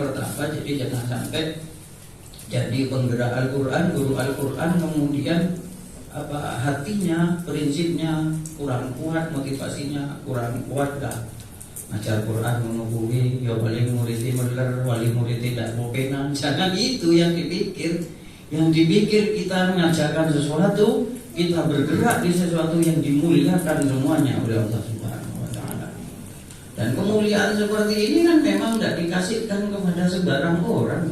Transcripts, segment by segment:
pertama, jadi jangan sampai jadi penggerak Al-Quran, guru Al-Quran kemudian hatinya, prinsipnya kurang kuat, motivasinya kurang kuat lah. Ngajar Quran menghubungi, ya wali muridnya meler, wali muridnya tidak mau penan. Jangan itu yang dipikir. Yang dipikir kita mengajarkan sesuatu, kita bergerak di sesuatu yang dimuliakan semuanya oleh Allah Subhanahu wa Ta'ala. Dan kemuliaan seperti ini kan memang tidak dikasihkan kepada sebarang orang.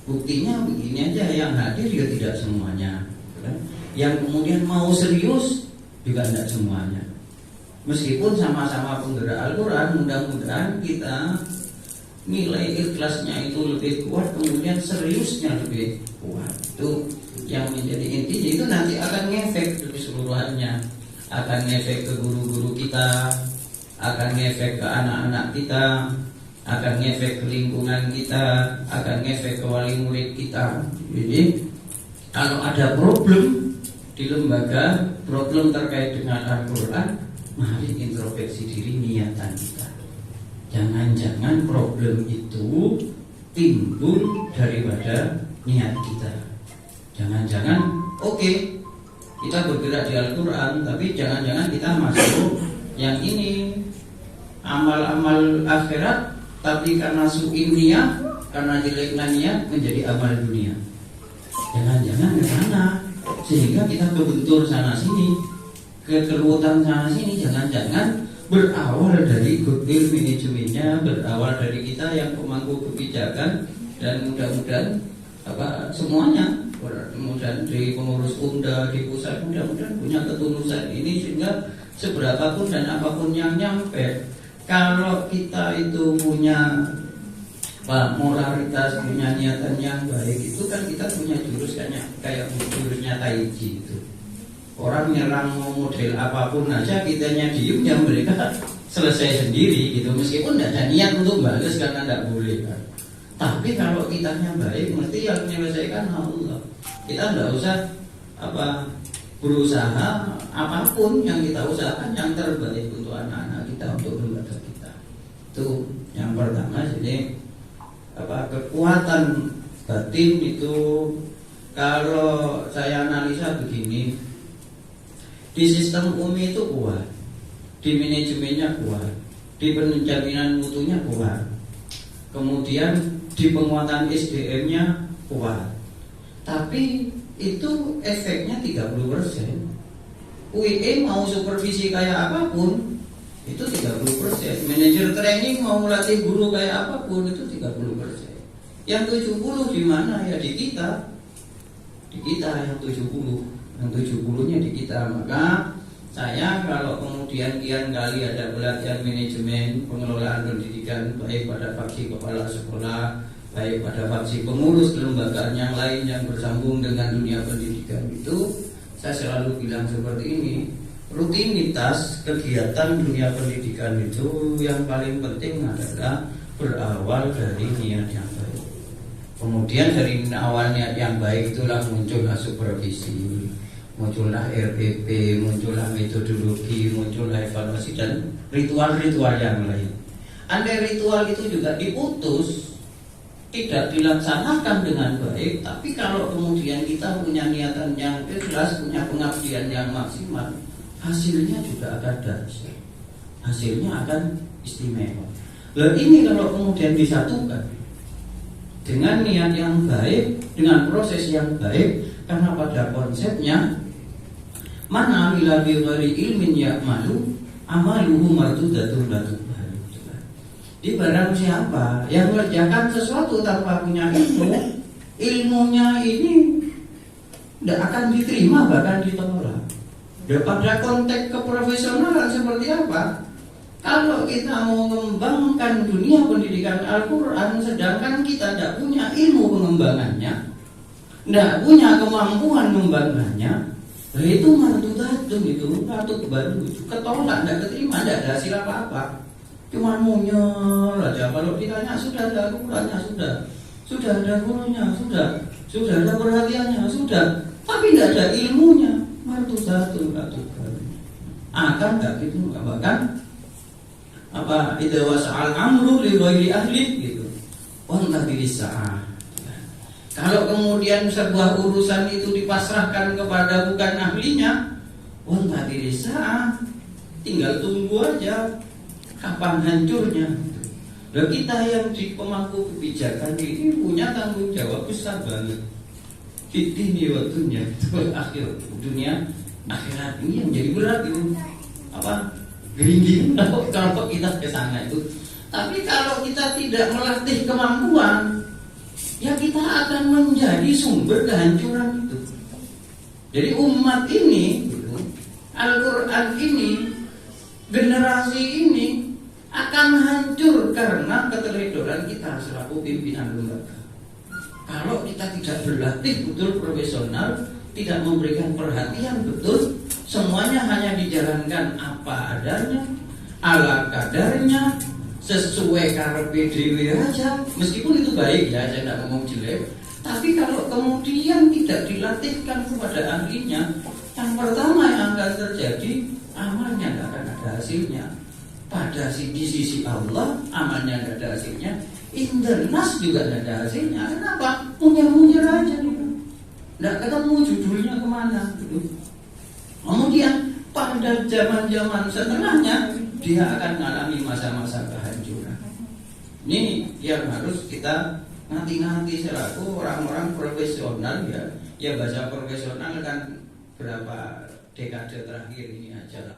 Buktinya begini aja, yang hadir ya tidak semuanya. Yang kemudian mau serius juga tidak semuanya. Meskipun sama-sama penggerak Al-Quran, mudah-mudahan kita nilai ikhlasnya itu lebih kuat, kemudian seriusnya lebih kuat. Itu yang menjadi intinya, itu nanti akan ngefek ke keseluruhannya, akan ngefek ke guru-guru kita, akan ngefek ke anak-anak kita, akan ngefek ke lingkungan kita, akan ngefek ke wali murid kita. Jadi kalau ada problem di lembaga, problem terkait dengan Al-Quran, mari introspeksi diri niatan kita. Jangan-jangan problem itu timbul daripada niat kita. Jangan-jangan kita bergerak di Al-Quran, tapi jangan-jangan kita masuk yang ini amal-amal akhirat, tapi karena su'in niat, karena jeleknya niat menjadi amal dunia. Jangan-jangan ke sana, sehingga kita kebentur sana sini, kekerutan sana sini. Jangan-jangan berawal dari goodwill manajemennya, berawal dari kita yang pemangku kebijakan, dan mudah-mudahan semuanya, mudah-mudahan di pengurus umda di pusat mudah-mudahan punya ketulusan ini, sehingga seberapapun dan apapun yang nyampe, kalau kita itu punya moralitas, punya niatan yang baik, itu kan kita punya jurus kayak jurusnya Taiji itu. Orang nyerang model apapun aja, kitanya diem, yang mereka selesai sendiri gitu. Meskipun tidak ada niat untuk balas karena tidak boleh kan. Tapi kalau kitanya baik, mesti yang menyelesaikan Allah. Kita tidak usah berusaha apapun yang kita usahakan yang terbaik untuk anak-anak kita, untuk lembaga kita. Itu yang pertama. Jadi kekuatan batin itu, kalau saya analisa begini, di sistem UMI itu kuat, di manajemennya kuat, di penjaminan mutunya kuat, kemudian di penguatan SDM-nya kuat. Tapi itu efeknya 30%. UIE mau supervisi kayak apapun itu 30%. Manajer training mau melatih guru kayak apapun itu 30%. Yang 70 di mana? Ya di kita. Di kita yang 70. Yang 70-nya di kita. Maka saya kalau kemudian kian kali ada pelatihan manajemen pengelolaan pendidikan, baik pada faksi kepala sekolah, baik pada faksi pengurus kelembagaan yang lain yang bersambung dengan dunia pendidikan, itu saya selalu bilang seperti ini. Rutinitas kegiatan dunia pendidikan itu yang paling penting adalah berawal dari niat yang baik. Kemudian dari awal niat yang baik itulah muncullah supervisi, muncullah RPP, muncullah metodologi, muncullah evaluasi, dan ritual-ritual yang lain. Andai ritual itu juga diputus, tidak dilaksanakan dengan baik, tapi kalau kemudian kita punya niatan yang ikhlas, punya pengabdian yang maksimal, hasilnya juga akan dahsyat, hasilnya akan istimewa. Lalu ini kalau kemudian disatukan dengan niat yang baik, dengan proses yang baik, karena pada konsepnya mana bila bi ghairi ilmin ya'malu amaluhu mardudatun la tuqbal. Di barang siapa yang mengerjakan sesuatu tanpa punya ilmu, ilmunya ini tidak akan diterima, bahkan ditolak. Pada konteks keprofesionalan seperti apa? Kalau kita mau mengembangkan dunia pendidikan Al-Quran, sedangkan kita tidak punya ilmu pengembangannya, tidak punya kemampuan mengembangkannya, itu mardudatun, itu patut baru, ketolak, tidak keterima, tidak ada hasil apa-apa. Cuma munyol aja. Kalau ditanya sudah ada Al-Qurannya, sudah ada gurunya, sudah ada perhatiannya, sudah, tapi tidak ada ilmunya, mardudatun katukan. Akan tak gitu, bahkan idza wasa'al amru li ghairi ahli gitu. wanta bilisa'ah. Kalau kemudian sebuah urusan itu dipasrahkan kepada bukan ahlinya, wanta bilisa'ah, tinggal tunggu aja kapan hancurnya. Nah, kita yang di pemangku kebijakan ini punya tanggung jawab besar banget. Ini waktunya akhir dunia akhirat ini yang jadi berat itu apa geringging kalau kita ke sana itu. Tapi kalau kita tidak melatih kemampuan, ya kita akan menjadi sumber kehancuran itu. Jadi umat ini, Al-Quran ini, generasi ini akan hancur karena keteledoran kita selaku pimpinan lembaga. Kalau kita tidak berlatih betul profesional, tidak memberikan perhatian betul, semuanya hanya dijalankan apa adanya, ala kadarnya, sesuai karepe dhewe aja. Meskipun itu baik ya, saya tidak ngomong jelek. Tapi kalau kemudian tidak dilatihkan kepada ahlinya, yang pertama yang akan terjadi, amalnya tidak akan ada hasilnya. Di sisi Allah amalnya tidak ada hasilnya, Indernas juga tidak ada hasilnya. Kenapa? Munyir-munyir aja gitu. Tidak ketemu judulnya kemana gitu. Kemudian pada zaman-zaman setelahnya dia akan mengalami masa-masa kehancuran. Ini yang harus kita nanti selaku orang-orang profesional ya. Ya bahasa profesional kan berapa dekade terakhir ini aja lah.